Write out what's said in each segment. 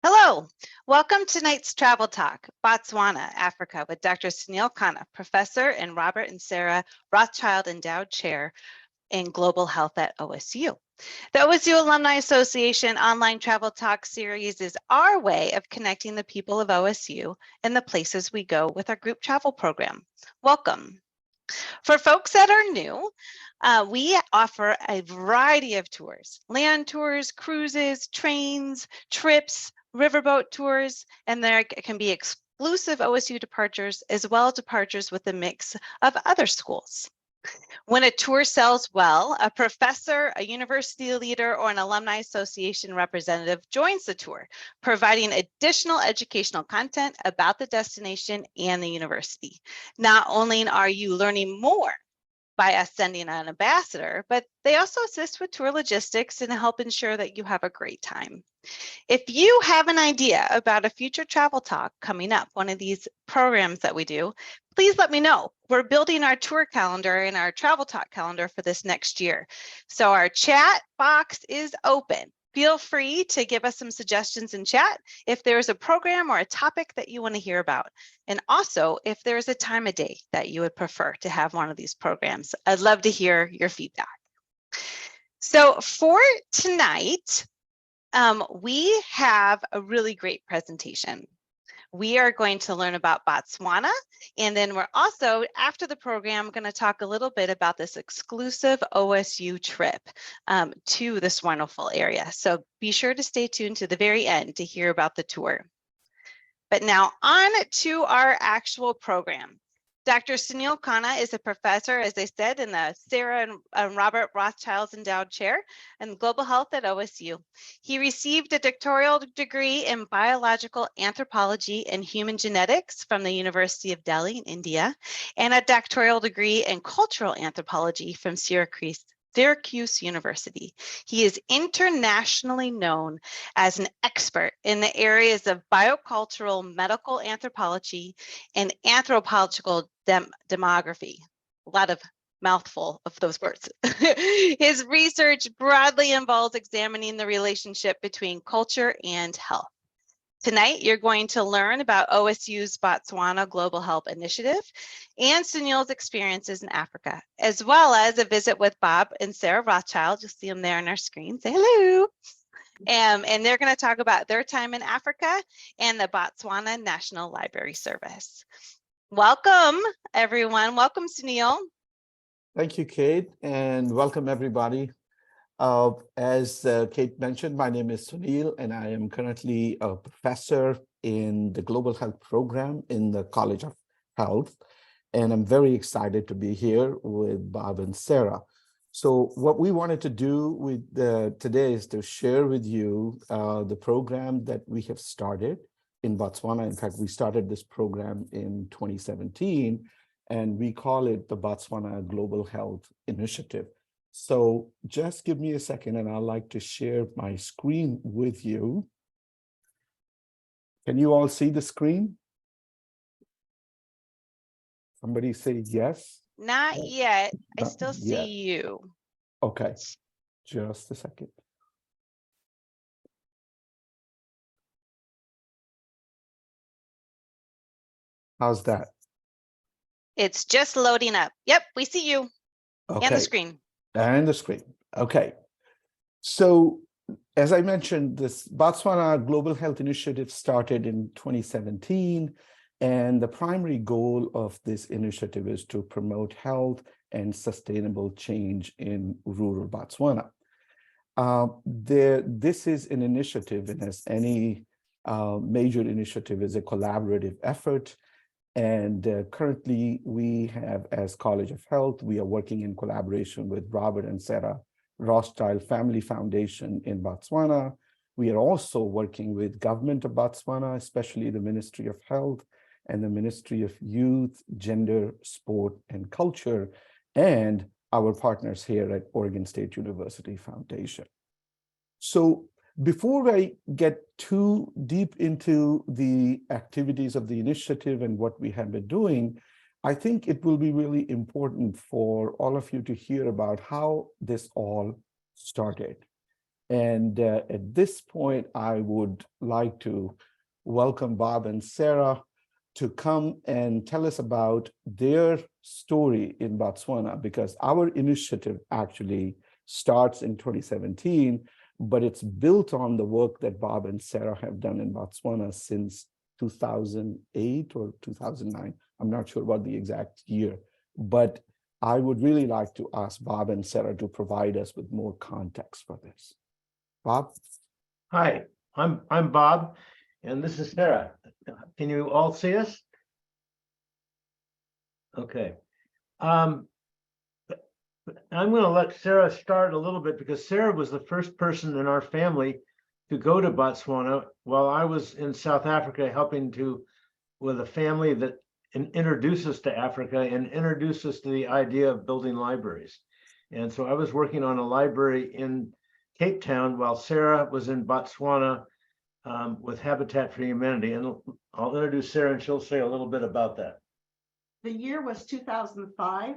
Hello, welcome to tonight's Travel Talk, Botswana, Africa, with Dr. Sunil Khanna, Professor and Robert and Sara Rothschild Endowed Chair in Global Health at OSU. The OSU Alumni Association online Travel Talk series is our way of connecting the people of OSU and the places we go with our group travel program. Welcome. For folks that are new, we offer a variety of tours, land tours, cruises, trains, trips, riverboat tours, and there can be exclusive OSU departures as well as departures with a mix of other schools. When a tour sells well, a professor, a university leader, or an alumni association representative joins the tour, providing additional educational content about the destination and the university. Not only are you learning more by us sending an ambassador, but they also assist with tour logistics and help ensure that you have a great time. If you have an idea about a future travel talk coming up, one of these programs that we do, please let me know. We're building our tour calendar and our travel talk calendar for this next year. So our chat box is open. Feel free to give us some suggestions in chat if there's a program or a topic that you want to hear about. And also, if there's a time of day that you would prefer to have one of these programs, I'd love to hear your feedback. So for tonight, we have a really great presentation. We are going to learn about Botswana, and then we're also, after the program, going to talk a little bit about this exclusive OSU trip to this wonderful area. So be sure to stay tuned to the very end to hear about the tour. But now on to our actual program. Dr. Sunil Khanna is a professor, as I said, in the Sara and Robert Rothschild's Endowed Chair in Global Health at OSU. He received a doctoral degree in biological anthropology and human genetics from the University of Delhi in India, and a doctoral degree in cultural anthropology from Syracuse University. He is internationally known as an expert in the areas of biocultural medical anthropology and anthropological demography. A lot of mouthful of those words. His research broadly involves examining the relationship between culture and health. Tonight, you're going to learn about OSU's Botswana Global Health Initiative and Sunil's experiences in Africa, as well as a visit with Bob and Sara Rothschild. You'll see them there on our screen. Say hello. And they're going to talk about their time in Africa and the Botswana National Library Service. Welcome, everyone. Welcome, Sunil. Thank you, Kate, and welcome, everybody. As Kate mentioned, my name is Sunil, and I am currently a professor in the Global Health Program in the College of Health, and I'm very excited to be here with Bob and Sara. So what we wanted to do with today is to share with you the program that we have started in Botswana. In fact, we started this program in 2017, and we call it the Botswana Global Health Initiative. So just give me a second, and I'd like to share my screen with you. Can you all see the screen? Somebody say yes. Not yet. I still see you. Okay, just a second. How's that? It's just loading up. Yep, we see you. Okay. And the screen. And the screen. Okay. So as I mentioned, this Botswana Global Health Initiative started in 2017. And the primary goal of this initiative is to promote health and sustainable change in rural Botswana. This is an initiative, and as any major initiative, is a collaborative effort. And currently we have, as College of Health, we are working in collaboration with Robert and Sara Rothschild Family Foundation in Botswana. We are also working with government of Botswana, especially the Ministry of Health and the Ministry of Youth, Gender, Sport, and Culture, and our partners here at Oregon State University Foundation. So before I get too deep into the activities of the initiative and what we have been doing, I think it will be really important for all of you to hear about how this all started. And at this point, I would like to welcome Bob and Sara to come and tell us about their story in Botswana, because our initiative actually starts in 2017, but it's built on the work that Bob and Sara have done in Botswana since 2008 or 2009. I'm not sure about the exact year, but I would really like to ask Bob and Sara to provide us with more context for this. Bob? Hi, I'm Bob, and this is Sara. Can you all see us? Okay. I'm going to let Sara start a little bit because Sara was the first person in our family to go to Botswana while I was in South Africa helping with a family that introduced us to Africa and introduced us to the idea of building libraries. And so I was working on a library in Cape Town while Sara was in Botswana with Habitat for Humanity. And I'll introduce Sara and she'll say a little bit about that. The year was 2005.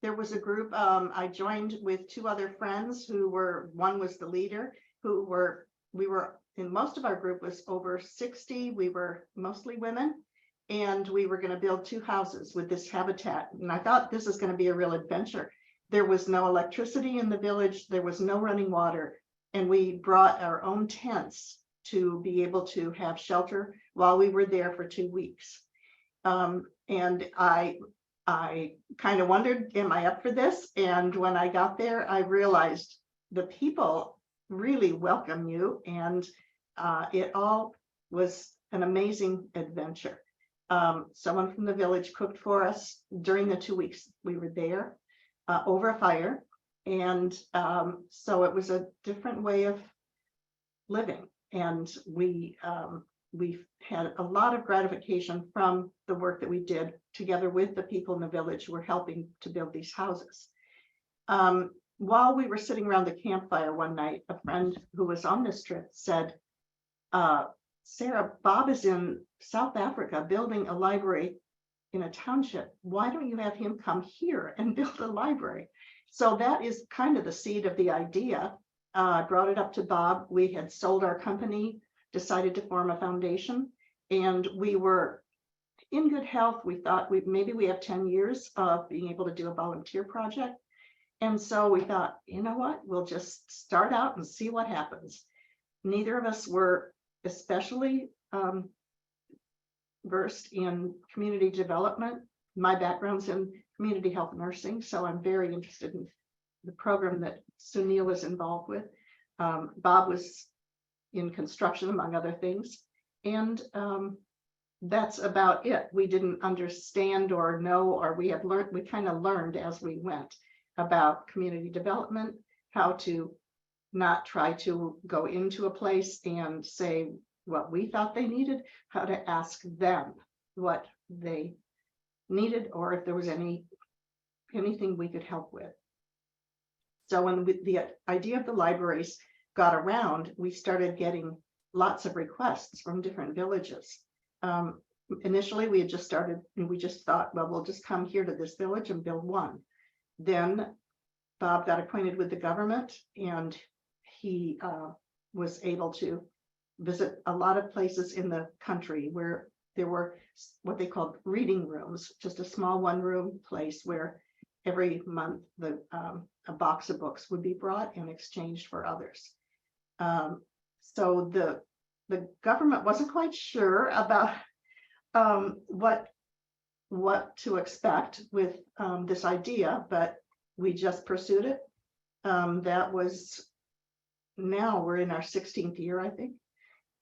There was a group, I joined with two other friends one was the leader, we were in most of our group was over 60. We were mostly women, and we were going to build two houses with this habitat. And I thought this is going to be a real adventure. There was no electricity in the village. There was no running water. And we brought our own tents to be able to have shelter while we were there for 2 weeks. And I kind of wondered, am I up for this? And when I got there, I realized the people really welcome you, and it all was an amazing adventure. Someone from the village cooked for us during the 2 weeks we were there over a fire. And so it was a different way of living. And we've had a lot of gratification from the work that we did together with the people in the village who were helping to build these houses. While we were sitting around the campfire one night, a friend who was on this trip said, Sara, Bob is in South Africa building a library in a township. Why don't you have him come here and build a library? So that is kind of the seed of the idea. I brought it up to Bob. We had sold our company, decided to form a foundation, and we were in good health. We thought maybe we have 10 years of being able to do a volunteer project. And so we thought, you know what, we'll just start out and see what happens. Neither of us were especially versed in community development. My background's in community health nursing, so I'm very interested in the program that Sunil is involved with. Bob was in construction, among other things. And that's about it. We didn't understand or know, or we kind of learned as we went about community development, how to not try to go into a place and say what we thought they needed, how to ask them what they needed, or if there was anything we could help with. So when the idea of the libraries got around, we started getting lots of requests from different villages. Initially, we had just started, and we just thought, well, we'll just come here to this village and build one. Then Bob got acquainted with the government, and he was able to visit a lot of places in the country where there were what they called reading rooms, just a small one-room place where every month a box of books would be brought and exchanged for others. So the government wasn't quite sure about what to expect with this idea, but we just pursued it. That was, now we're in our 16th year, I think.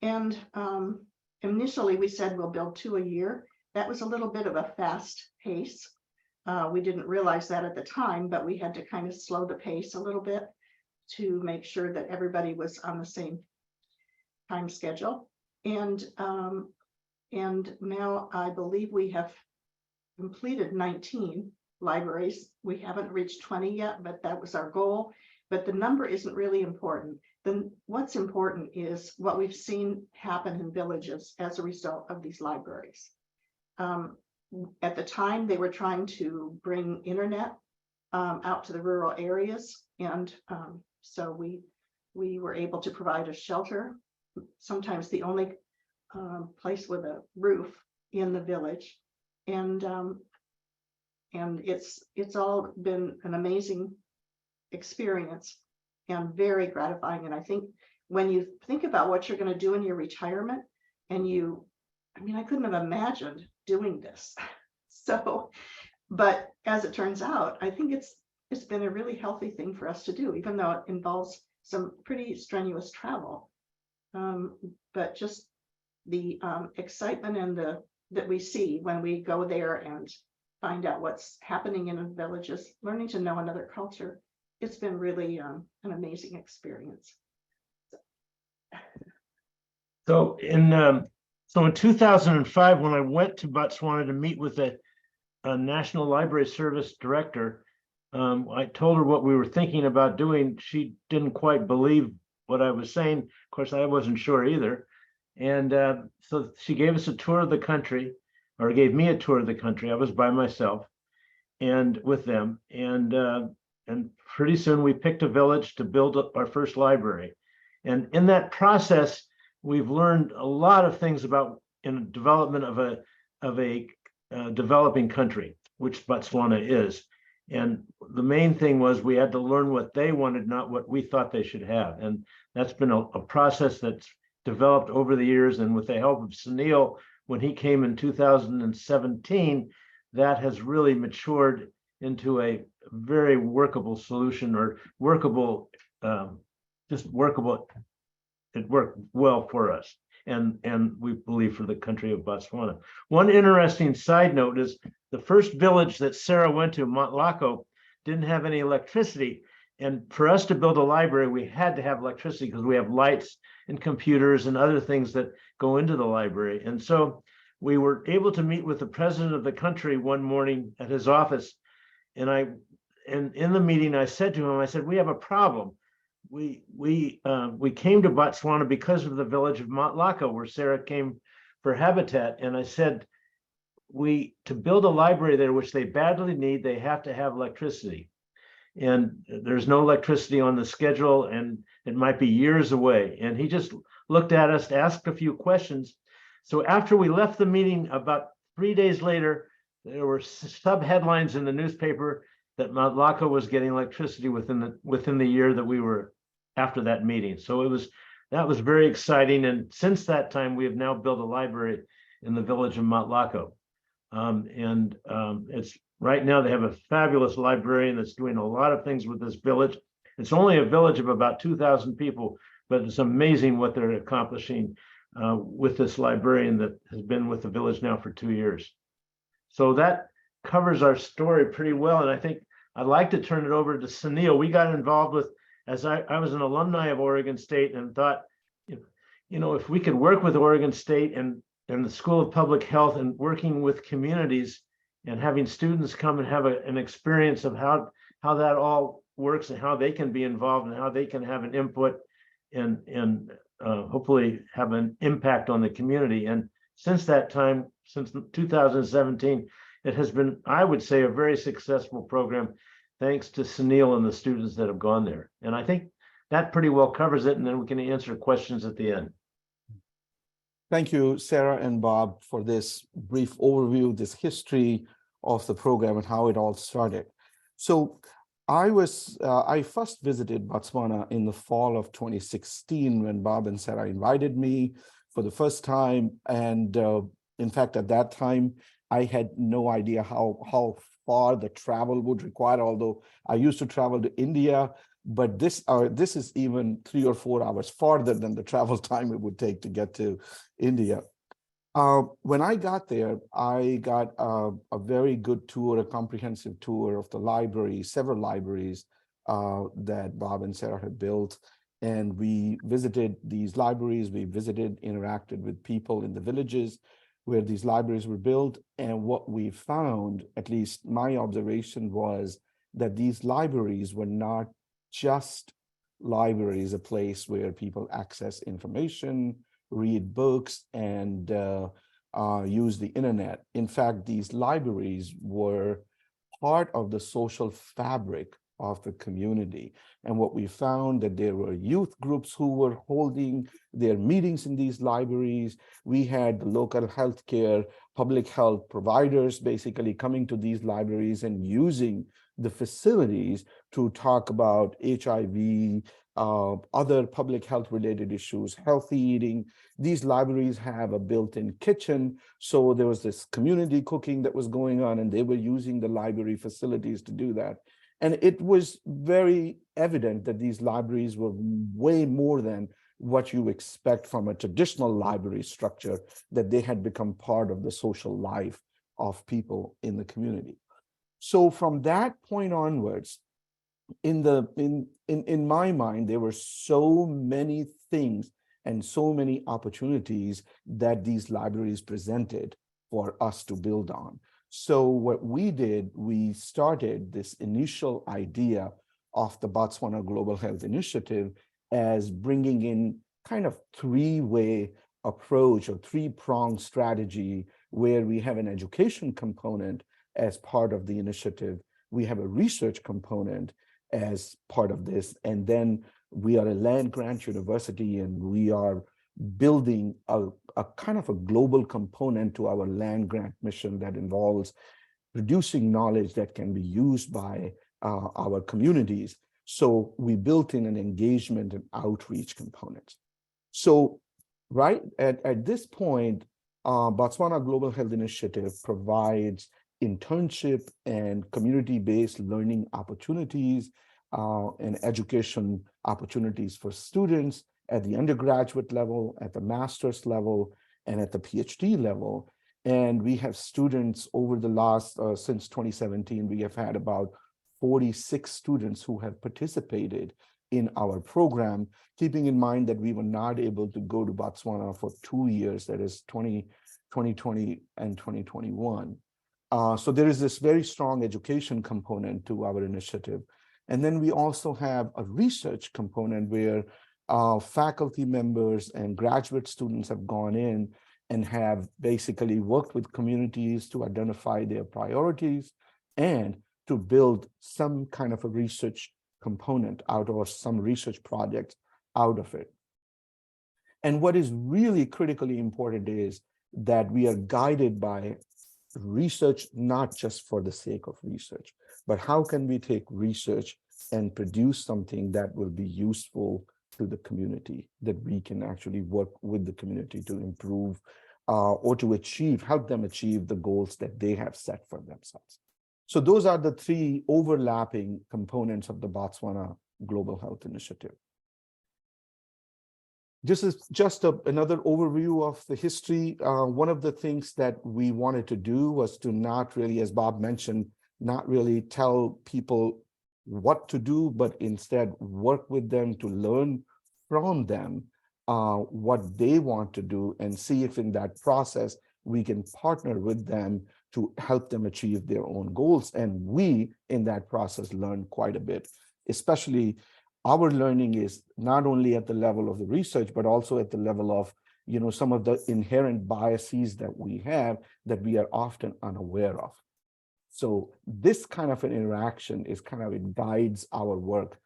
And initially we said we'll build 2 a year. That was a little bit of a fast pace. We didn't realize that at the time, but we had to kind of slow the pace a little bit to make sure that everybody was on the same time schedule. And now I believe we have completed 19 libraries. We haven't reached 20 yet, but that was our goal. But the number isn't really important. Then what's important is what we've seen happen in villages as a result of these libraries. At the time, they were trying to bring internet out to the rural areas. And so we We were able to provide a shelter, sometimes the only place with a roof in the village. And it's all been an amazing experience and very gratifying. And I think when you think about what you're going to do in your retirement, and I couldn't have imagined doing this. So, but as it turns out, I think it's been a really healthy thing for us to do, even though it involves some pretty strenuous travel. But just the excitement and that we see when we go there and find out what's happening in the villages, learning to know another culture, it's been really an amazing experience. So in 2005, when I went to Botswana to meet with a National Library Service director, I told her what we were thinking about doing. She didn't quite believe what I was saying. Of course, I wasn't sure either. And so she gave us a tour of the country, or gave me a tour of the country. I was by myself and with them. And pretty soon we picked a village to build up our first library. And in that process, we've learned a lot of things about in development of a developing country, which Botswana is. And the main thing was we had to learn what they wanted, not what we thought they should have. And that's been a process that's developed over the years. And with the help of Sunil, when he came in 2017, that has really matured into a very workable solution, or workable, just workable. It worked well for us, and we believe for the country of Botswana. One interesting side note is the first village that Sara went to, Motlako, didn't have any electricity. And for us to build a library, we had to have electricity because we have lights and computers and other things that go into the library. And so we were able to meet with the president of the country one morning at his office. And in the meeting, I said to him, I said, we have a problem. We came to Botswana because of the village of Motlako, where Sara came for habitat. And I said, to build a library there, which they badly need, they have to have electricity. And there's no electricity on the schedule, and it might be years away. And he just looked at us, asked a few questions. So after we left the meeting, about 3 days later, there were sub headlines in the newspaper that Motlako was getting electricity within the year that we were after that meeting. So that was very exciting. And since that time, we have now built a library in the village of Motlako. It's right now they have a fabulous librarian that's doing a lot of things with this village. It's only a village of about 2,000 people, but it's amazing what they're accomplishing with this librarian that has been with the village now for 2 years. So that covers our story pretty well. And I think I'd like to turn it over to Sunil. We got involved with, as I was an alumni of Oregon State, and thought, if we could work with Oregon State and the School of Public Health, and working with communities and having students come and have an experience of how that all works, and how they can be involved, and how they can have an input and hopefully have an impact on the community. And since that time, since 2017, it has been, I would say, a very successful program, thanks to Sunil and the students that have gone there. And I think that pretty well covers it, and then we can answer questions at the end. Thank you, Sara and Bob, for this brief overview, this history of the program and how it all started. So I first visited Botswana in the fall of 2016 when Bob and Sara invited me for the first time. And in fact, at that time, I had no idea how far the travel would require, although I used to travel to India. But this is even 3 or 4 hours farther than the travel time it would take to get to India. When I got there, I got a very good tour, a comprehensive tour of the library, several libraries that Bob and Sara had built. And we visited these libraries. We interacted with people in the villages where these libraries were built. And what we found, at least my observation, was that these libraries were not just libraries, a place where people access information, read books, and use the internet. In fact, these libraries were part of the social fabric of the community. And what we found that there were youth groups who were holding their meetings in these libraries. We had the local healthcare, public health providers basically coming to these libraries and using the facilities to talk about HIV, other public health related issues, healthy eating. These libraries have a built-in kitchen. So there was this community cooking that was going on, and they were using the library facilities to do that. And it was very evident that these libraries were way more than what you expect from a traditional library structure, that they had become part of the social life of people in the community. So from that point onwards, in my mind, there were so many things and so many opportunities that these libraries presented for us to build on. So what we did, we started this initial idea of the Botswana Global Health Initiative as bringing in kind of three-way approach or three-pronged strategy, where we have an education component as part of the initiative, we have a research component as part of this, and then we are a land-grant university, and we are building a kind of a global component to our land-grant mission that involves producing knowledge that can be used by our communities. So we built in an engagement and outreach component. So right at this point, Botswana Global Health Initiative provides internship and community-based learning opportunities and education opportunities for students at the undergraduate level, at the master's level, and at the PhD level. And we have students over the last, since 2017, we have had about 46 students who have participated in our program, keeping in mind that we were not able to go to Botswana for 2 years, that is 2020 and 2021. So there is this very strong education component to our initiative. And then we also have a research component where faculty members and graduate students have gone in and have basically worked with communities to identify their priorities and to build some kind of a research component out or some research projects out of it. And what is really critically important is that we are guided by research, not just for the sake of research, but how can we take research and produce something that will be useful to the community, that we can actually work with the community to improve or to achieve, help them achieve the goals that they have set for themselves. So those are the three overlapping components of the Botswana Global Health Initiative. This is just another overview of the history. One of the things that we wanted to do was to not really, as Bob mentioned, not really tell people what to do, but instead work with them to learn from them what they want to do, and see if in that process we can partner with them to help them achieve their own goals. And we, in that process, learn quite a bit. Especially our learning is not only at the level of the research, but also at the level of, you know, some of the inherent biases that we have that we are often unaware of. So this kind of an interaction is kind of, it guides our work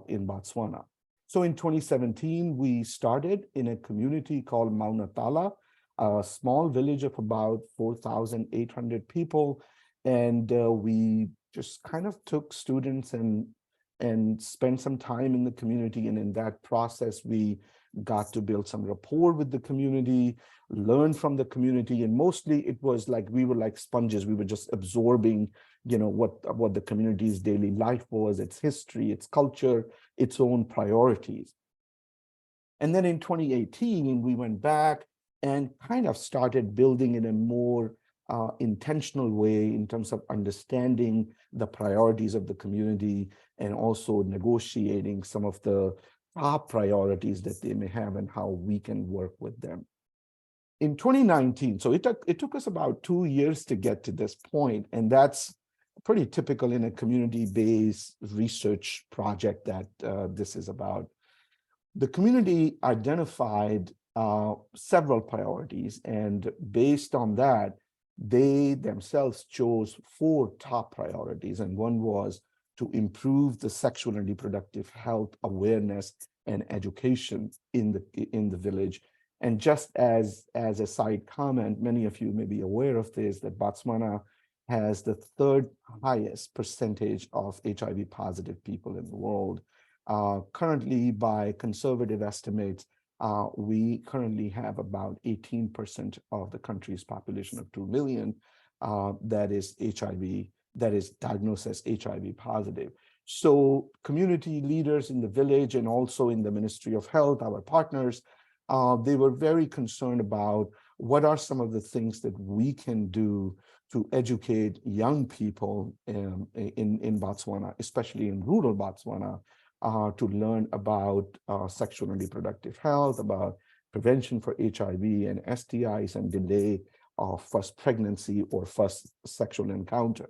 in Botswana. So in 2017, we started in a community called Maunatala, a small village of about 4,800 people. And we just kind of took students and spent some time in the community. And in that process, we got to build some rapport with the community, learn from the community. And mostly it was like, we were like sponges. We were just absorbing, you know, what the community's daily life was, its history, its culture, its own priorities. And then in 2018, we went back and kind of started building in a more intentional way in terms of understanding the priorities of the community and also negotiating some of the top priorities that they may have and how we can work with them. In 2019, so it took us about 2 years to get to this point, and that's pretty typical in a community-based research project that this is about. The community identified several priorities, and based on that, they themselves chose 4 top priorities, and one was to improve the sexual and reproductive health awareness and education in the village. And just as a side comment, many of you may be aware of this, that Botswana has the third highest percentage of HIV positive people in the world. Currently, by conservative estimates, we currently have about 18% of the country's population of 2 million that is HIV, that is diagnosed as HIV positive. So community leaders in the village and also in the Ministry of Health, our partners, they were very concerned about what are some of the things that we can do to educate young people in Botswana, especially in rural Botswana, to learn about sexual and reproductive health, about prevention for HIV and STIs, and delay of first pregnancy or first sexual encounter.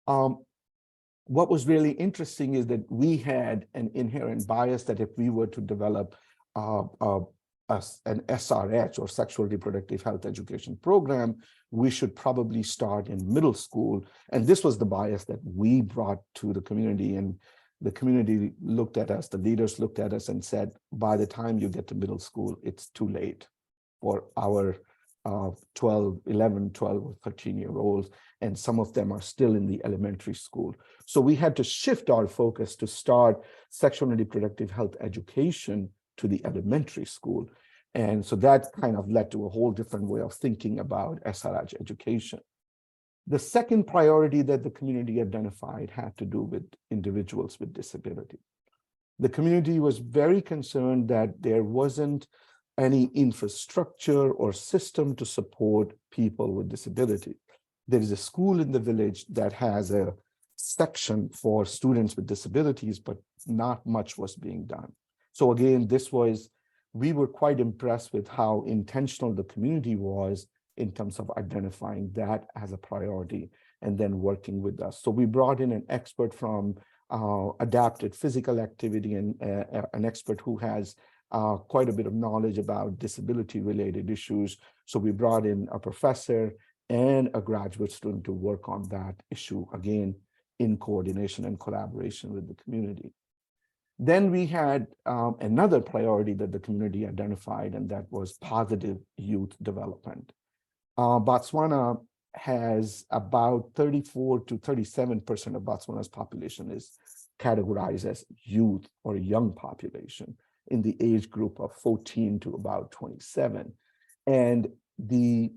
What was really interesting is that we had an inherent bias that if we were to develop an SRH, or sexual reproductive health education program, we should probably start in middle school. And this was the bias that we brought to the community. And the community looked at us, the leaders looked at us and said, by the time you get to middle school, it's too late for our 11, 12, or 13-year-olds. And some of them are still in the elementary school. So we had to shift our focus to start sexual and reproductive health education to the elementary school. And so that kind of led to a whole different way of thinking about SRH education. The second priority that the community identified had to do with individuals with disability. The community was very concerned that there wasn't any infrastructure or system to support people with disability. There is a school in the village that has a section for students with disabilities, but not much was being done. So again, we were quite impressed with how intentional the community was in terms of identifying that as a priority and then working with us. So we brought in an expert from adapted physical activity and an expert who has quite a bit of knowledge about disability-related issues. So we brought in a professor and a graduate student to work on that issue, again, in coordination and collaboration with the community. Then we had another priority that the community identified, and that was positive youth development. Botswana has about 34 to 37% of Botswana's population is categorized as youth or young population in the age group of 14 to about 27. And the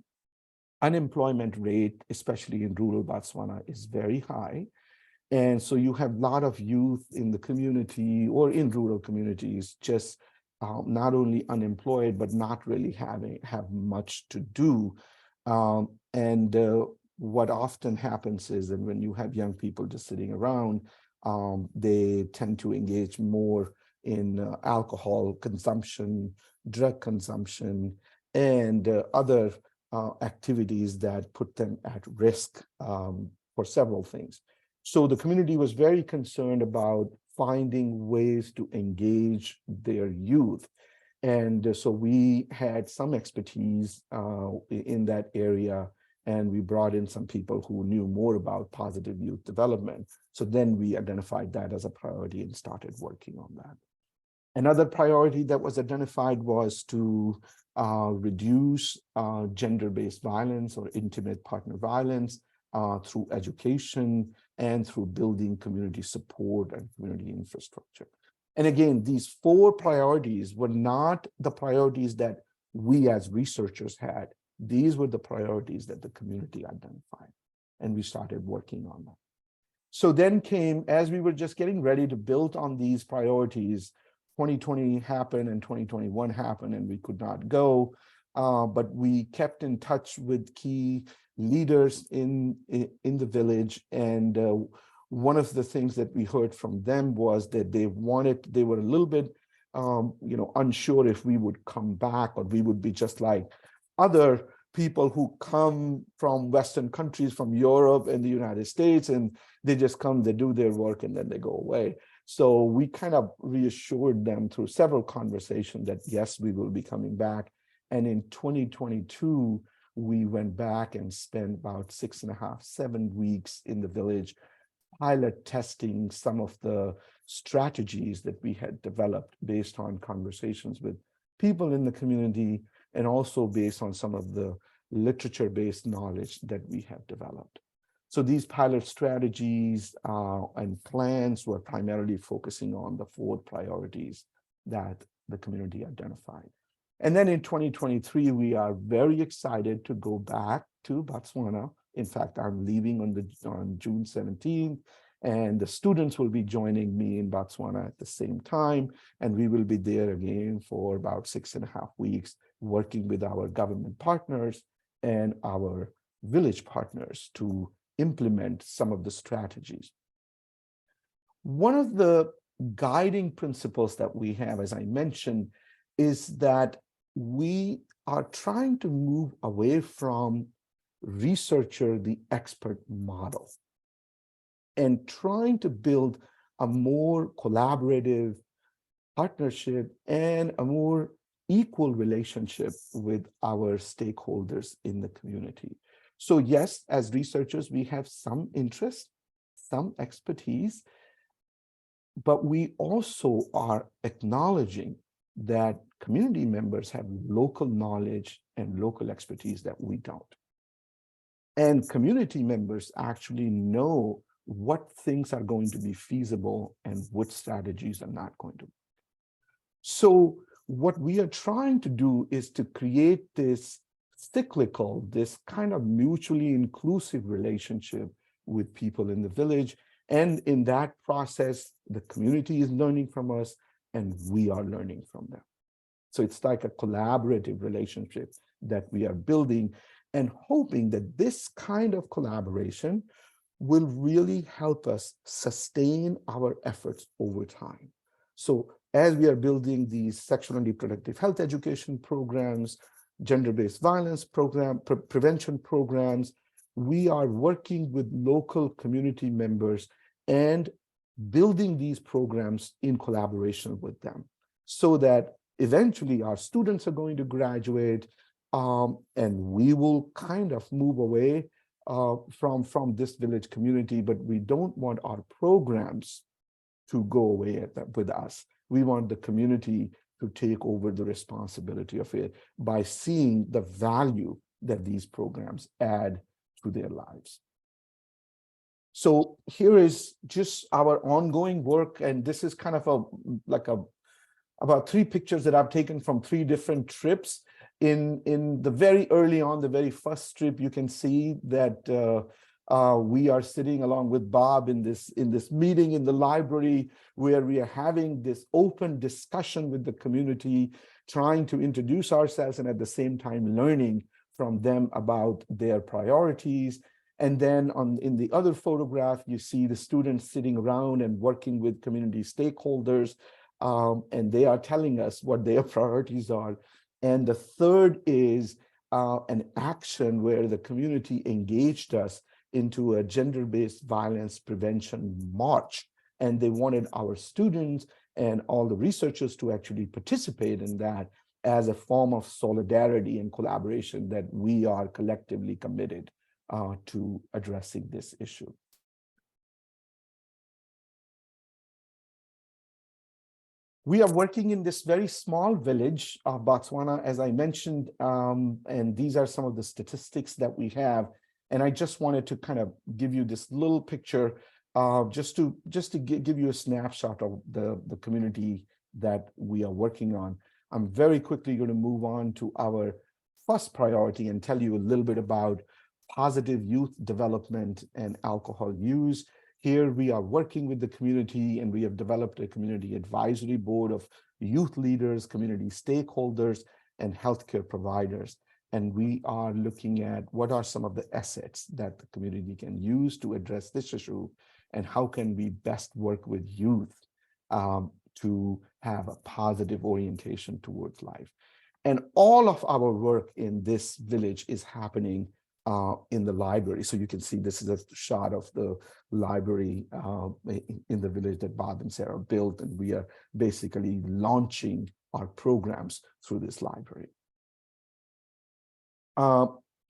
unemployment rate, especially in rural Botswana, is very high. And so you have a lot of youth in the community or in rural communities just not only unemployed, but not really have much to do. What often happens is that when you have young people just sitting around, they tend to engage more in alcohol consumption, drug consumption, and other activities that put them at risk for several things. So the community was very concerned about finding ways to engage their youth. And so we had some expertise in that area, and we brought in some people who knew more about positive youth development. So then we identified that as a priority and started working on that. Another priority that was identified was to reduce gender-based violence or intimate partner violence through education and through building community support and community infrastructure. And again, these 4 priorities were not the priorities that we as researchers had. These were the priorities that the community identified, and we started working on them. So then came, as we were just getting ready to build on these priorities, 2020 happened and 2021 happened, and we could not go, but we kept in touch with key leaders in the village. And one of the things that we heard from them was that they were a little bit unsure if we would come back, or we would be just like other people who come from Western countries, from Europe and the United States, and they just come, they do their work, and then they go away. So we kind of reassured them through several conversations that yes, we will be coming back. And in 2022, we went back and spent about 6.5, 7 weeks in the village, pilot testing some of the strategies that we had developed based on conversations with people in the community, and also based on some of the literature-based knowledge that we have developed. So these pilot strategies and plans were primarily focusing on the 4 priorities that the community identified. And then in 2023, we are very excited to go back to Botswana. In fact, I'm leaving on June 17th, and the students will be joining me in Botswana at the same time. And we will be there again for about 6.5 weeks, working with our government partners and our village partners to implement some of the strategies. One of the guiding principles that we have, as I mentioned, is that we are trying to move away from researcher, the expert model, and trying to build a more collaborative partnership and a more equal relationship with our stakeholders in the community. So yes, as researchers, we have some interest, some expertise, but we also are acknowledging that community members have local knowledge and local expertise that we don't. And community members actually know what things are going to be feasible and which strategies are not going to. So what we are trying to do is to create this cyclical, this kind of mutually inclusive relationship with people in the village. And in that process, the community is learning from us and we are learning from them. So it's like a collaborative relationship that we are building, and hoping that this kind of collaboration will really help us sustain our efforts over time. So as we are building these sexual and reproductive health education programs, gender-based violence prevention programs, we are working with local community members and building these programs in collaboration with them, so that eventually our students are going to graduate, and we will kind of move away from this village community, but we don't want our programs to go away with us. We want the community to take over the responsibility of it by seeing the value that these programs add to their lives. So here is just our ongoing work, and this is kind of about 3 pictures that I've taken from 3 different trips. In the very early on, the very first trip, you can see that we are sitting along with Bob in this meeting in the library, where we are having this open discussion with the community, trying to introduce ourselves and at the same time learning from them about their priorities. And then in the other photograph, you see the students sitting around and working with community stakeholders, and they are telling us what their priorities are. And the third is an action where the community engaged us into a gender-based violence prevention march. And they wanted our students and all the researchers to actually participate in that as a form of solidarity and collaboration, that we are collectively committed to addressing this issue. We are working in this very small village of Botswana, as I mentioned, and these are some of the statistics that we have. And I just wanted to kind of give you this little picture, just to give you a snapshot of the community that we are working on. I'm very quickly going to move on to our first priority and tell you a little bit about positive youth development and alcohol use. Here we are working with the community, and we have developed a community advisory board of youth leaders, community stakeholders, and healthcare providers. And we are looking at what are some of the assets that the community can use to address this issue, and how can we best work with youth to have a positive orientation towards life. And all of our work in this village is happening in the library. So you can see this is a shot of the library in the village that Bob and Sara built, and we are basically launching our programs through this library.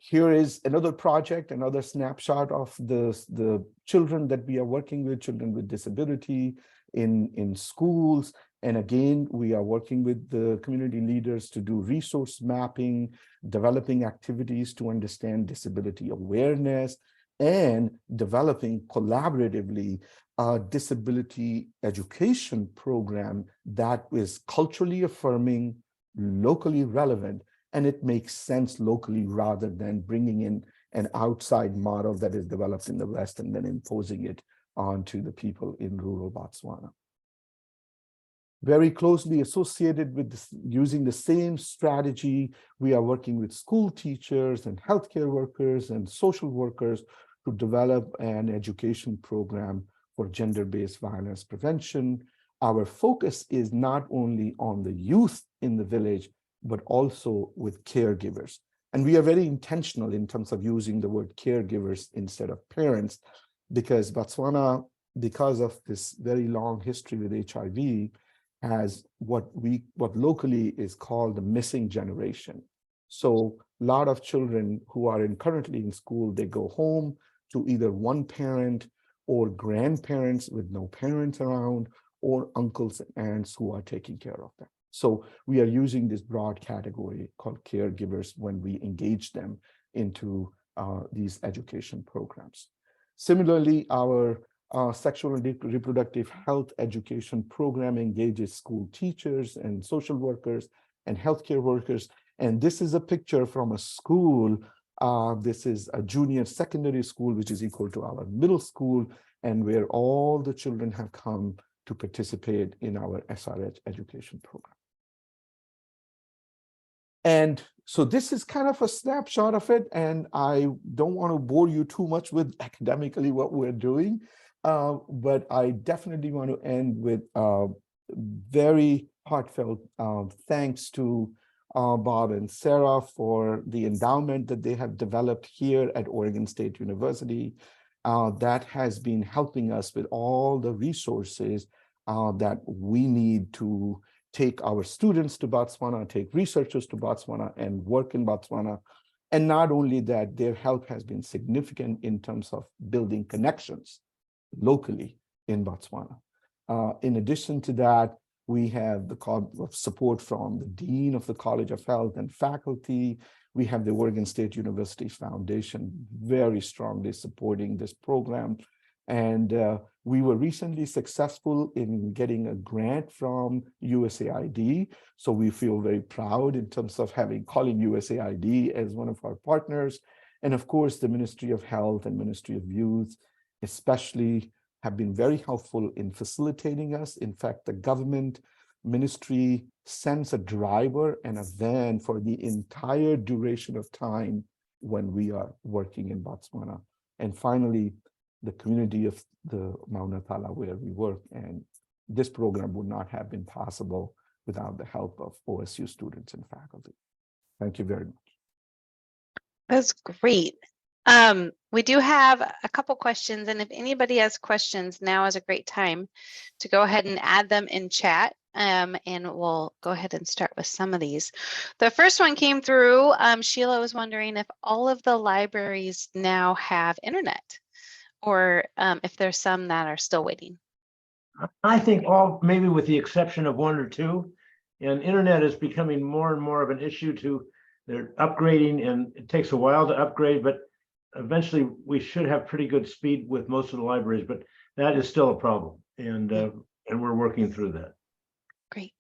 Here is another project, another snapshot of the children that we are working with, children with disability in schools. And again, we are working with the community leaders to do resource mapping, developing activities to understand disability awareness, and developing collaboratively a disability education program that is culturally affirming, locally relevant, and it makes sense locally rather than bringing in an outside model that is developed in the West and then imposing it onto the people in rural Botswana. Very closely associated with this, using the same strategy, we are working with school teachers and healthcare workers and social workers to develop an education program for gender-based violence prevention. Our focus is not only on the youth in the village, but also with caregivers. And we are very intentional in terms of using the word caregivers instead of parents, because Botswana, because of this very long history with HIV, has what locally is called the missing generation. So a lot of children who are currently in school, they go home to either one parent or grandparents with no parents around, or uncles and aunts who are taking care of them. So we are using this broad category called caregivers when we engage them into these education programs. Similarly, our sexual and reproductive health education program engages school teachers and social workers and healthcare workers. And this is a picture from a school. This is a junior secondary school, which is equal to our middle school, and where all the children have come to participate in our SRH education program. And so this is kind of a snapshot of it, and I don't want to bore you too much with academically what we're doing, but I definitely want to end with very heartfelt thanks to Bob and Sara for the endowment that they have developed here at Oregon State University that has been helping us with all the resources that we need to take our students to Botswana, take researchers to Botswana, and work in Botswana. And not only that, their help has been significant in terms of building connections locally in Botswana. In addition to that, we have the support from the Dean of the College of Health and faculty. We have the Oregon State University Foundation very strongly supporting this program. And we were recently successful in getting a grant from USAID. So we feel very proud in terms of calling USAID as one of our partners. And of course, the Ministry of Health and Ministry of Youth especially have been very helpful in facilitating us. In fact, the government ministry sends a driver and a van for the entire duration of time when we are working in Botswana. And finally, the community of the Maunatala where we work, and this program would not have been possible without the help of OSU students and faculty. Thank you very much. That's great. We do have a couple questions, and if anybody has questions, now is a great time to go ahead and add them in chat, and we'll go ahead and start with some of these. The first one came through. Sheila was wondering if all of the libraries now have internet, or if there's some that are still waiting. I think all, maybe with the exception of one or two, and internet is becoming more and more of an issue to they're upgrading, and it takes a while to upgrade, but eventually we should have pretty good speed with most of the libraries, but that is still a problem, and we're working through that. Great.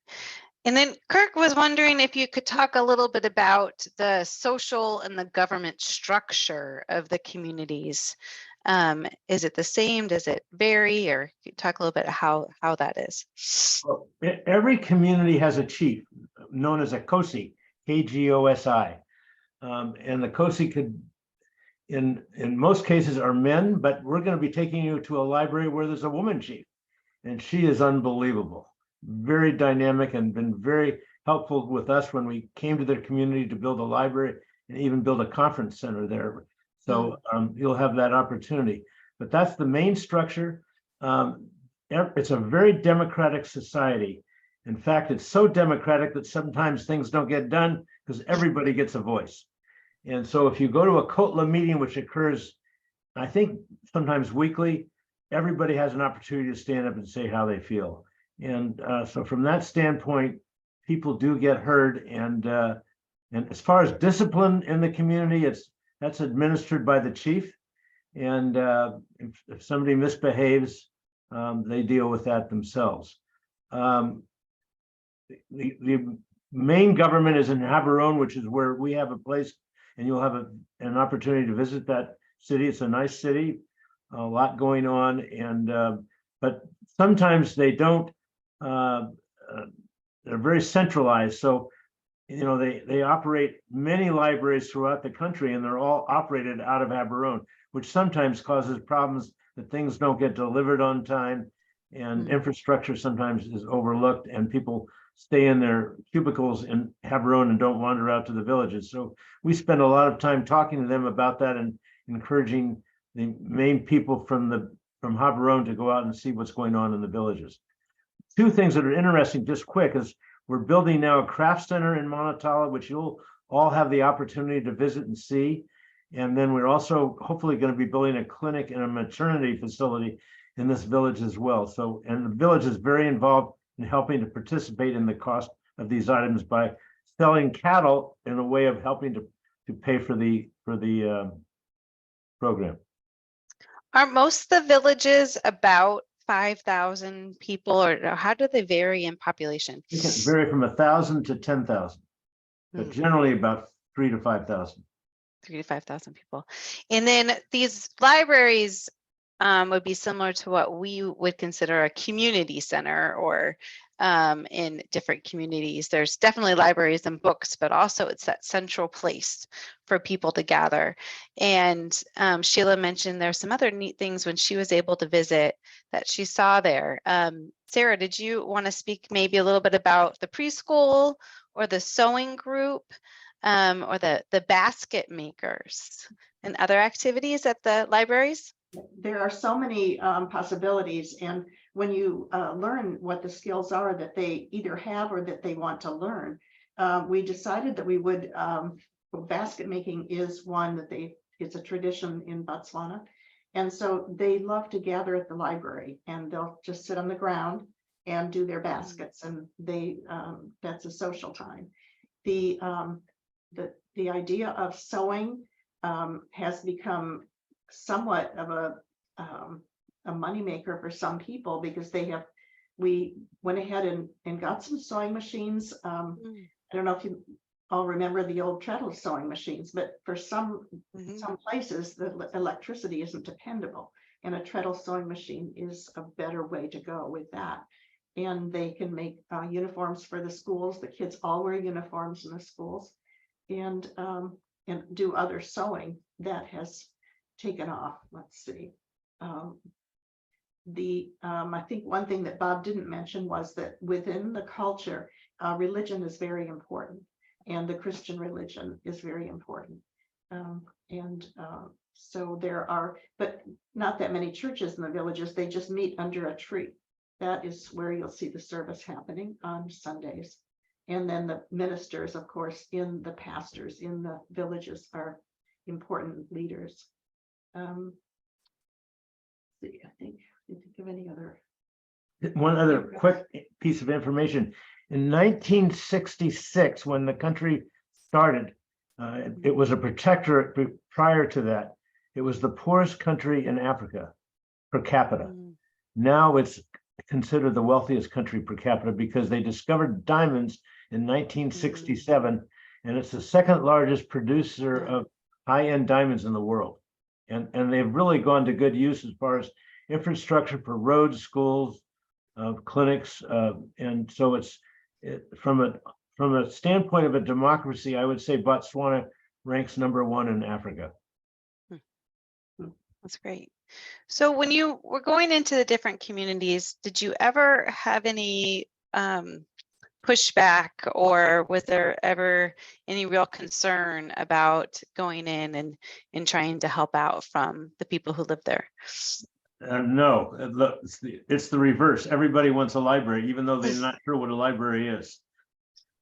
And then Kirk was wondering if you could talk a little bit about the social and the government structure of the communities. Is it the same? Does it vary? Or talk a little bit how that is. Well, every community has a chief known as a KOSI, KGOSI. And the KOSI could, in most cases, are men, but we're going to be taking you to a library where there's a woman chief. And she is unbelievable, very dynamic, and been very helpful with us when we came to their community to build a library and even build a conference center there. So you'll have that opportunity, but that's the main structure. It's a very democratic society. In fact, it's so democratic that sometimes things don't get done because everybody gets a voice. And so if you go to a Kotla meeting, which occurs, I think sometimes weekly, everybody has an opportunity to stand up and say how they feel. And so from that standpoint, people do get heard. And as far as discipline in the community, that's administered by the chief. And if somebody misbehaves, they deal with that themselves. The main government is in Gaborone, which is where we have a place, and you'll have an opportunity to visit that city. It's a nice city, a lot going on, and but sometimes they don't. They're very centralized, so you know they operate many libraries throughout the country, and they're all operated out of Gaborone, which sometimes causes problems that things don't get delivered on time, and infrastructure sometimes is overlooked, and people stay in their cubicles in Gaborone and don't wander out to the villages. So we spend a lot of time talking to them about that and encouraging the main people from Gaborone to go out and see what's going on in the villages. Two things that are interesting, just quick, is we're building now a craft center in Monotala, which you'll all have the opportunity to visit and see. And then we're also hopefully going to be building a clinic and a maternity facility in this village as well. So, and the village is very involved in helping to participate in the cost of these items by selling cattle in a way of helping to pay for the program. Are most of the villages about 5,000 people, or how do they vary in population? It can vary from 1,000 to 10,000, but generally about 3,000 to 5,000. 3,000 to 5,000 people. And then these libraries would be similar to what we would consider a community center, or in different communities. There's definitely libraries and books, but also it's that central place for people to gather. And Sheila mentioned there's some other neat things when she was able to visit that she saw there. Sara, did you want to speak maybe a little bit about the preschool or the sewing group, or the basket makers and other activities at the libraries? There are so many possibilities, and when you learn what the skills are that they either have or that they want to learn, we decided that we would, basket making is one that it's a tradition in Botswana, and so they love to gather at the library, and they'll just sit on the ground and do their baskets, and they that's a social time. The idea of sewing has become somewhat of a moneymaker for some people, because we went ahead and got some sewing machines. I don't know if you all remember the old treadle sewing machines, but for some places the electricity isn't dependable, and a treadle sewing machine is a better way to go with that. And they can make uniforms for the schools. The kids all wear uniforms in the schools, and do other sewing that has taken off. Let's see. I think one thing that Bob didn't mention was that within the culture, religion is very important, and the Christian religion is very important. So there are, but not that many churches in the villages. They just meet under a tree. That is where you'll see the service happening on Sundays. And then the ministers, of course, the pastors in the villages are important leaders. I think of any other. One other quick piece of information. In 1966, when the country started, it was a protectorate. Prior to that, it was the poorest country in Africa per capita. Now it's considered the wealthiest country per capita because they discovered diamonds in 1967, and it's the second largest producer of high-end diamonds in the world. And they've really gone to good use as far as infrastructure for roads, schools, clinics, and so it's from a standpoint of a democracy, I would say Botswana ranks #1 in Africa. That's great. So when you were going into the different communities, did you ever have any pushback, or was there ever any real concern about going in and trying to help out from the people who live there? No, it's the reverse. Everybody wants a library, even though they're not sure what a library is.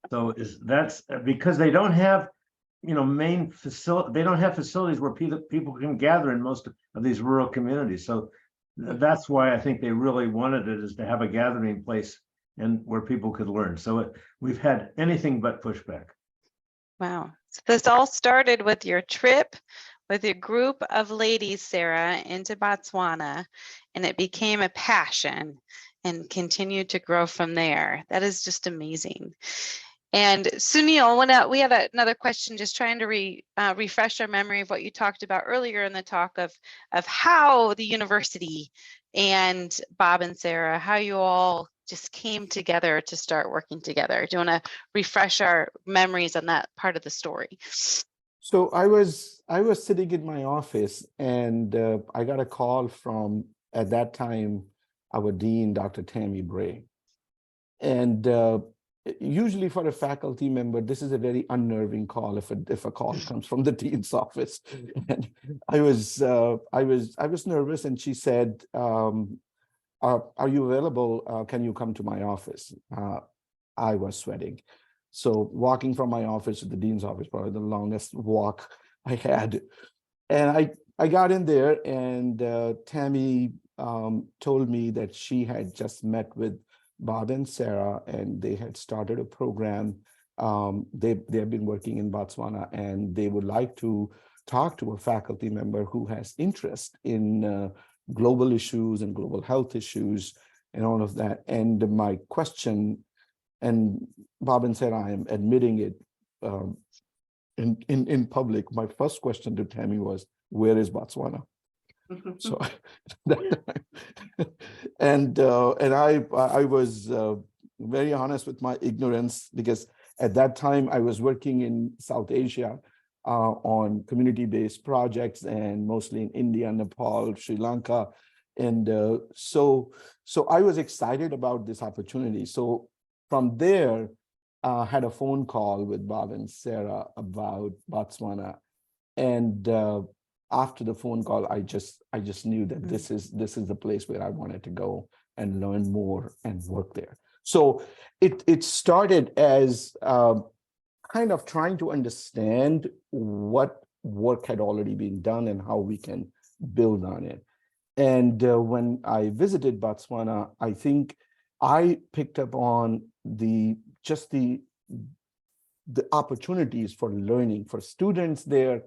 So that's because they don't have main facility. They don't have facilities where people can gather in most of these rural communities. So that's why I think they really wanted it, is to have a gathering place and where people could learn. So we've had anything but pushback. Wow. So this all started with your trip with your group of ladies, Sara, into Botswana, and it became a passion and continued to grow from there. That is just amazing. And Sunil, we had another question, just trying to refresh our memory of what you talked about earlier in the talk of how the university and Bob and Sara, how you all just came together to start working together. Do you want to refresh our memories on that part of the story? So I was sitting in my office, and I got a call from, at that time, our dean, Dr. Tammy Bray. And usually for a faculty member, this is a very unnerving call if a call comes from the dean's office. And I was nervous, and she said, are you available? Can you come to my office? I was sweating. So walking from my office to the dean's office, probably the longest walk I had. And I got in there, and Tammy told me that she had just met with Bob and Sara, and they had started a program. They have been working in Botswana, and they would like to talk to a faculty member who has interest in global issues and global health issues and all of that. And my question, and Bob and Sara, I am admitting it in public, my first question to Tammy was, where is Botswana? So, and I was very honest with my ignorance, because at that time I was working in South Asia on community-based projects, and mostly in India, Nepal, Sri Lanka, and so I was excited about this opportunity. So from there, had a phone call with Bob and Sara about Botswana, and after the phone call, I just knew that this is the place where I wanted to go and learn more and work there. So it started as kind of trying to understand what work had already been done and how we can build on it. And when I visited Botswana, I think I picked up on the opportunities for learning for students there.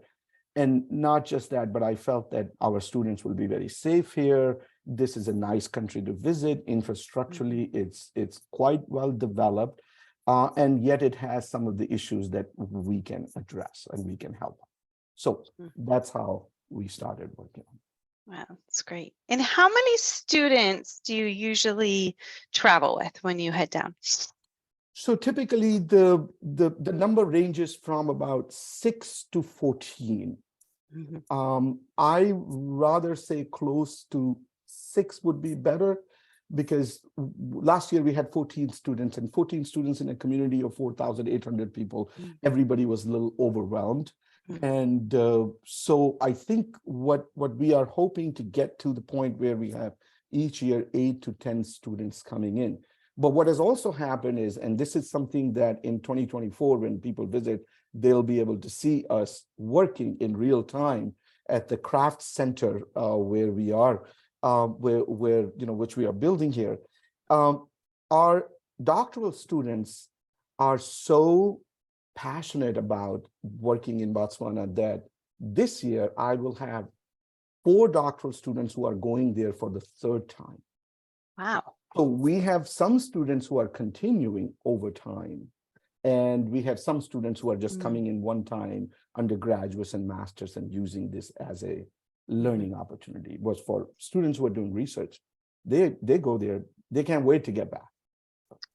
And not just that, but I felt that our students will be very safe here. This is a nice country to visit. Infrastructurally, it's quite well developed, and yet it has some of the issues that we can address and we can help. So that's how we started working on it. Wow, that's great. And how many students do you usually travel with when you head down? So typically the number ranges from about 6 to 14. I rather say close to 6 would be better, because last year we had 14 students, and 14 students in a community of 4,800 people. Everybody was a little overwhelmed. And so I think what we are hoping to get to the point where we have each year 8 to 10 students coming in. But what has also happened is, and this is something that in 2024, when people visit, they'll be able to see us working in real time at the craft center where we are, which we are building here. Our doctoral students are so passionate about working in Botswana that this year I will have 4 doctoral students who are going there for the 3rd time. Wow. So we have some students who are continuing over time, and we have some students who are just coming in one time, undergraduates and masters, and using this as a learning opportunity. Was for students who are doing research, they go there, they can't wait to get back.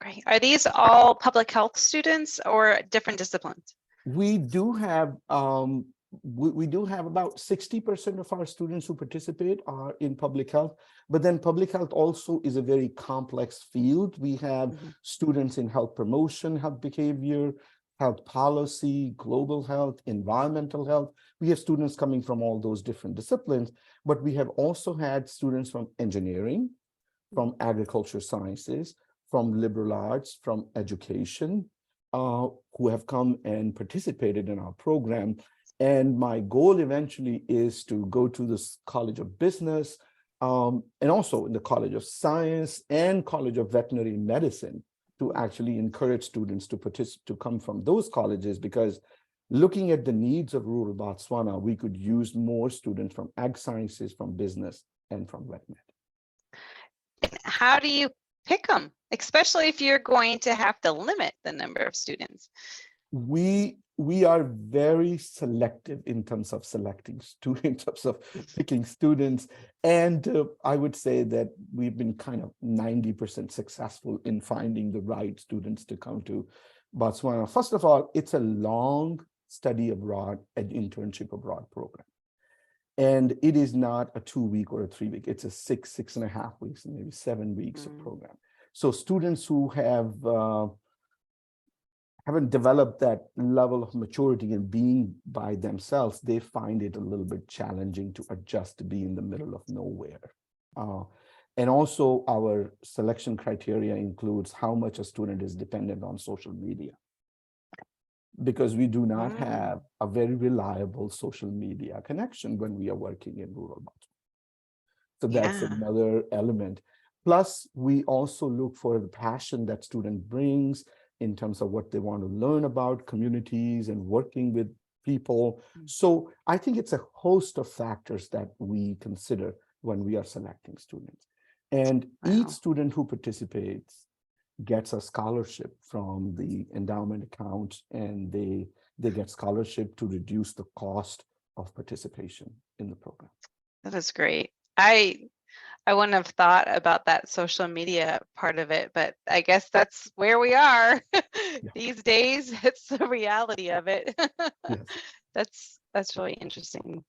Great. Are these all public health students or different disciplines? We do have we do have about 60% of our students who participate are in public health, but then public health also is a very complex field. We have students in health promotion, health behavior, health policy, global health, environmental health. We have students coming from all those different disciplines, but we have also had students from engineering, from agriculture sciences, from liberal arts, from education, who have come and participated in our program. And my goal eventually is to go to this College of Business, and also in the College of Science and College of Veterinary Medicine, to actually encourage students to come from those colleges, because looking at the needs of rural Botswana, we could use more students from ag sciences, from business, and from vet med. How do you pick them, especially if you're going to have to limit the number of students? We are very selective in terms of selecting students, in terms of picking students. And I would say that we've been kind of 90% successful in finding the right students to come to Botswana. First of all, it's a long study abroad and internship abroad program. And it is not a 2-week or a 3-week, it's a 6.5 weeks, and maybe 7 weeks of program. So students who haven't developed that level of maturity in being by themselves, they find it a little bit challenging to adjust to be in the middle of nowhere. And also our selection criteria includes how much a student is dependent on social media, because we do not have a very reliable social media connection when we are working in rural Botswana. So that's another element. Plus, we also look for the passion that student brings in terms of what they want to learn about communities and working with people. So I think it's a host of factors that we consider when we are selecting students. And each student who participates gets a scholarship from the endowment account, and they get scholarship to reduce the cost of participation in the program. That is great. I wouldn't have thought about that social media part of it, but I guess that's where we are these days. It's the reality of it. Yes. That's really interesting.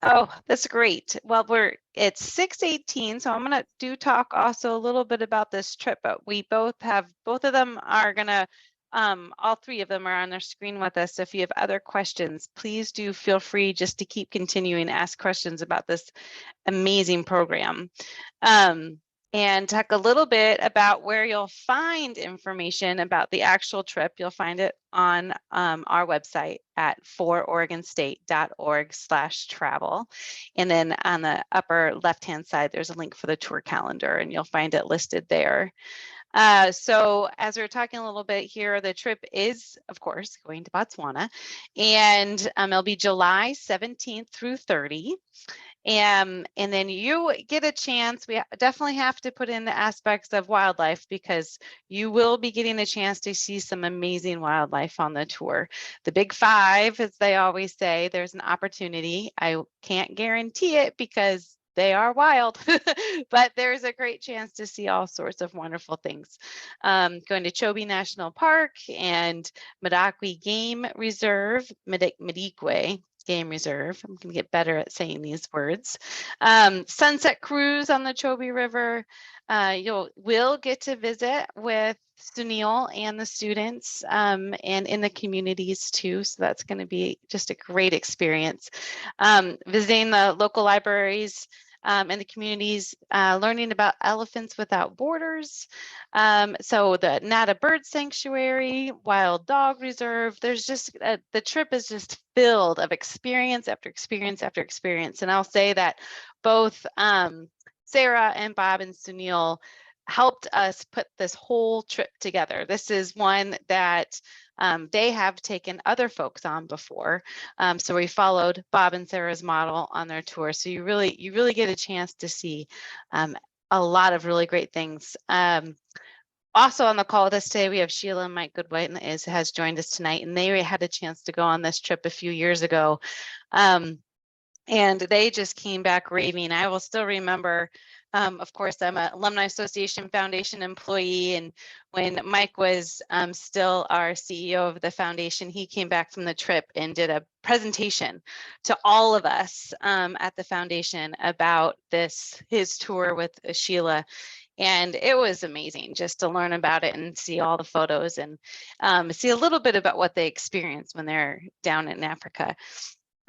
Oh, that's great. Well, it's 6:18, so I'm gonna talk also a little bit about this trip, but both of them are gonna all three of them are on their screen with us. So if you have other questions, please do feel free just to keep continuing to ask questions about this amazing program. And talk a little bit about where you'll find information about the actual trip. You'll find it on our website at fororegonstate.org/travel. And then on the upper left-hand side, there's a link for the tour calendar, and you'll find it listed there. So as we're talking a little bit here, the trip is, of course, going to Botswana, and it'll be July 17th through 30. And then you get a chance. We definitely have to put in the aspects of wildlife, because you will be getting a chance to see some amazing wildlife on the tour. The big five, as they always say, there's an opportunity. I can't guarantee it because they are wild, but there's a great chance to see all sorts of wonderful things. Going to Chobe National Park and Madakwe Game Reserve, Madikwe Game Reserve. I'm going to get better at saying these words. Sunset cruise on the Chobe River. We'll get to visit with Sunil and the students and in the communities too. So that's going to be just a great experience. Visiting the local libraries and the communities, learning about Elephants Without Borders. So the Nata Bird Sanctuary, Wild Dog Reserve, there's just, the trip is just filled of experience after experience after experience. And I'll say that both Sara and Bob and Sunil helped us put this whole trip together. This is one that they have taken other folks on before. So we followed Bob and Sara's model on their tour. So you really get a chance to see a lot of really great things. Also on the call with us today, we have Sheila and Mike Goodwhite has joined us tonight, and they had a chance to go on this trip a few years ago. And they just came back raving. I will still remember, of course, I'm an Alumni Association Foundation employee. And when Mike was still our CEO of the foundation, he came back from the trip and did a presentation to all of us at the foundation about his tour with Sheila. And it was amazing just to learn about it and see all the photos and see a little bit about what they experience when they're down in Africa.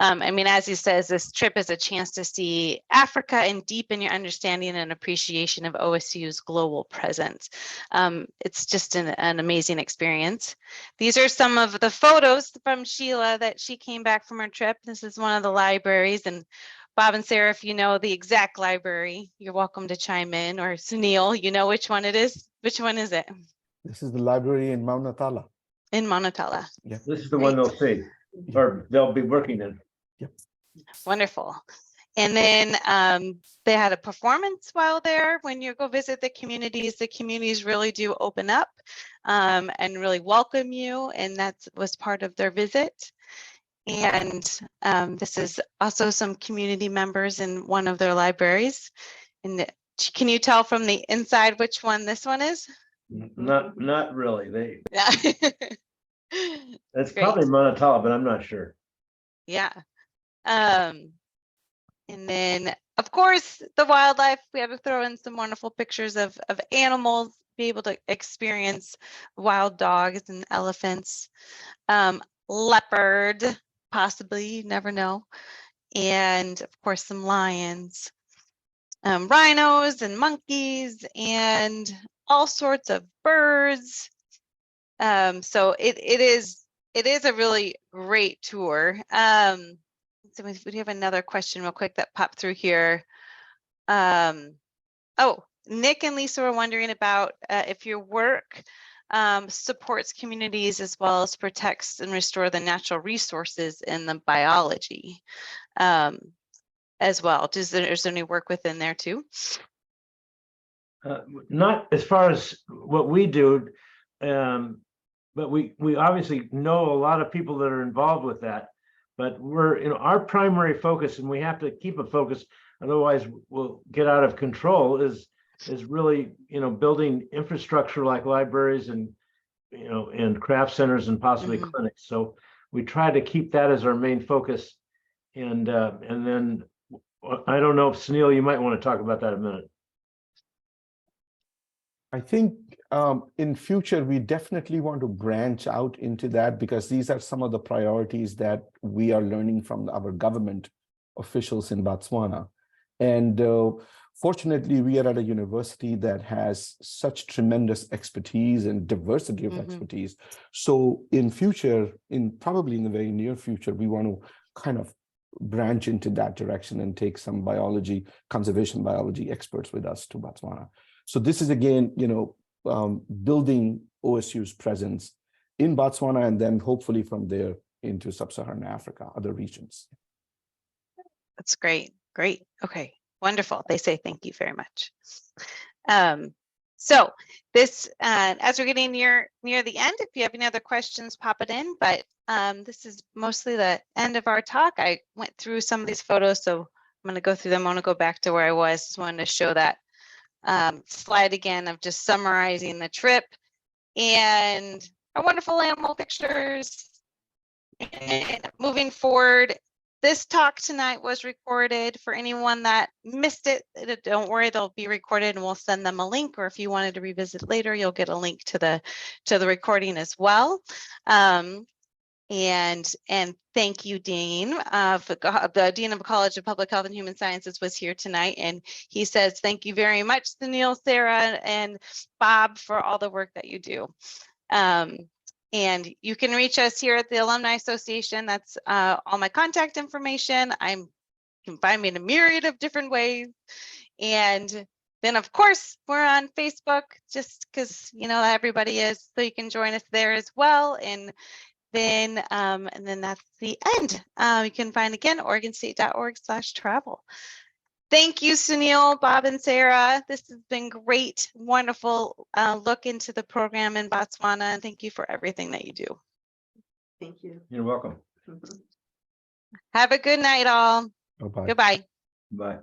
I mean, as he says, this trip is a chance to see Africa and deepen your understanding and appreciation of OSU's global presence. It's just an amazing experience. These are some of the photos from Sheila that she came back from her trip. This is one of the libraries, and Bob and Sarah, if you know the exact library, you're welcome to chime in, or Sunil, you know which one it is. Which one is it? This is the library in Mount Natala. In Monotala. Yeah. This is the one they'll see, or they'll be working in. Yep. Wonderful. And then they had a performance while there. When you go visit the communities really do open up and really welcome you. And that was part of their visit. And this is also some community members in one of their libraries. And can you tell from the inside which one this one is? Not really. Yeah. That's Great. probably Monotala, but I'm not sure. Yeah. And then, of course, the wildlife. We have to throw in some wonderful pictures of animals, be able to experience wild dogs and elephants, leopard, possibly, you never know. And of course, some lions, rhinos and monkeys, and all sorts of birds. So it is a really great tour. So we have another question real quick that popped through here. Oh, Nick and Lisa were wondering about if your work supports communities as well as protects and restore the natural resources in the biology as well. Is there any work within there too? Not as far as what we do, but we obviously know a lot of people that are involved with that. But we're, our primary focus, and we have to keep a focus, otherwise we'll get out of control, is really, building infrastructure like libraries and, and craft centers and possibly clinics. So we try to keep that as our main focus. And then I don't know if Sunil, you might want to talk about that a minute. I think in future, we definitely want to branch out into that, because these are some of the priorities that we are learning from our government officials in Botswana. And fortunately, we are at a university that has such tremendous expertise and diversity of expertise. So in future, probably in the very near future, we want to kind of branch into that direction and take some conservation biology experts with us to Botswana. So this is, again, building OSU's presence in Botswana, and then hopefully from there into sub-Saharan Africa, other regions. That's great. Great. Okay. Wonderful. They say thank you very much. So this, as we're getting near the end, if you have any other questions, pop it in. But this is mostly the end of our talk. I went through some of these photos, so I'm going to go through them. I want to go back to where I was. Just wanted to show that slide again of just summarizing the trip and our wonderful animal pictures. And moving forward, this talk tonight was recorded. For anyone that missed it, don't worry, they'll be recorded and we'll send them a link, or if you wanted to revisit later, you'll get a link to the recording as well. And thank you, Dean. The Dean of the College of Public Health and Human Sciences was here tonight, and he says thank you very much, Sunil, Sara, and Bob, for all the work that you do. And you can reach us here at the Alumni Association. That's all my contact information. You can find me in a myriad of different ways. And then, of course, we're on Facebook, just because everybody is, so you can join us there as well. And then that's the end. You can find, again, OregonState.org/travel. Thank you, Sunil, Bob, and Sara. This has been great, wonderful look into the program in Botswana, and thank you for everything that you do. Thank you. You're welcome. Have a good night, all. Bye-bye. Goodbye. Bye.